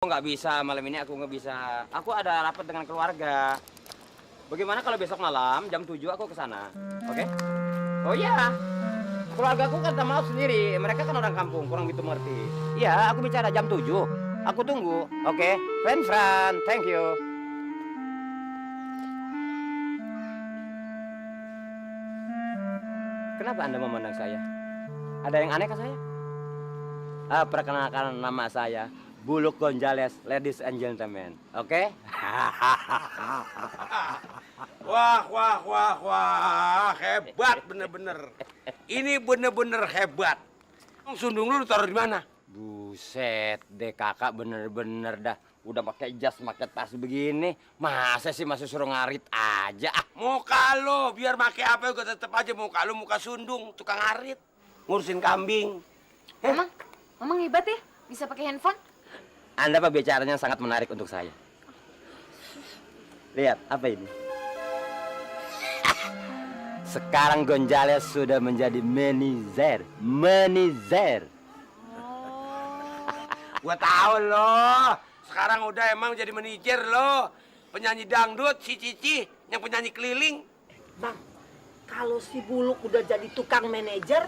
Nggak bisa, malam ini aku nggak bisa. Aku ada rapat dengan keluarga. Bagaimana kalau besok malam jam 7 aku ke sana? Oke? Oh iya. Keluarga aku kan mau sendiri. Mereka kan orang kampung, kurang gitu mengerti. Iya, aku bicara jam 7. Aku tunggu. Oke? Fran, thank you. Kenapa Anda memandang saya? Ada yang aneh ke saya? Perkenalkan nama saya Buluk Gonzales, ladies and gentlemen. Oke? Wah, hebat bener-bener. Ini bener-bener hebat. Sundung lu taruh di mana? Buset deh kakak, bener-bener dah. Udah pakai jas, pakai tas begini. Masa sih masih suruh ngarit aja? Muka lo, biar pakai apa juga tetep aja muka lo muka sundung, tukang ngarit. Ngurusin kambing. Mamang hebat ya, bisa pakai handphone. Anda pembicaranya sangat menarik untuk saya. Lihat, apa ini? Sekarang Gonzales sudah menjadi manajer. Gua tahu lo. Sekarang udah emang jadi manajer lo. Penyanyi dangdut si Cici yang penyanyi keliling. Bang, kalau si Buluk udah jadi tukang manajer,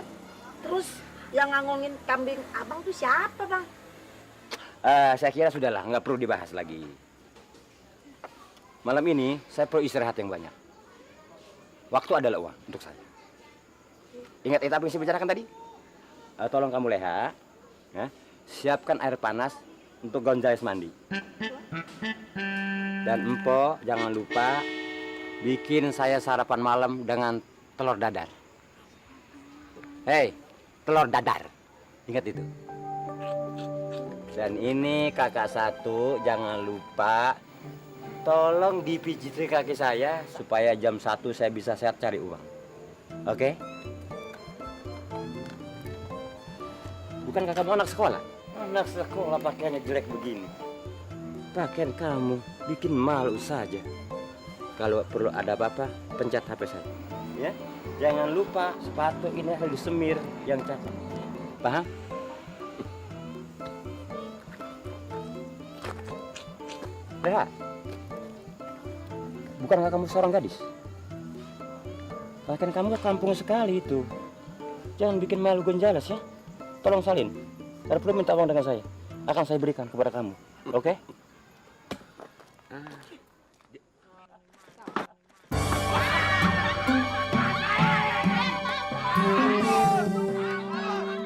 terus yang ngangongin kambing abang tuh siapa, Bang? Saya kira sudahlah, nggak perlu dibahas lagi. Malam ini saya perlu istirahat yang banyak. Waktu adalah uang untuk saya. Ingat itu apa yang saya bicarakan tadi? Tolong kamu Leha, ya, siapkan air panas untuk Gonzales mandi. Dan Empo jangan lupa bikin saya sarapan malam dengan telur dadar. Hei, telur dadar. Ingat itu. Dan ini kakak satu, jangan lupa tolong dipijiti kaki saya supaya jam 1 saya bisa sehat cari uang. Oke? Bukan kakak mau anak sekolah? Anak sekolah pakaiannya jelek begini. Pakaian kamu bikin malu saja. Kalau perlu ada apa-apa, pencet HP saya. Ya? Jangan lupa sepatu ini harus disemir yang cakep. Paham? Leha, bukankah kamu seorang gadis? Bahkan kamu ke kampung sekali itu. Jangan bikin malu Gonzales ya. Tolong salin. Kalau perlu minta uang dengan saya. Akan saya berikan kepada kamu. Oke?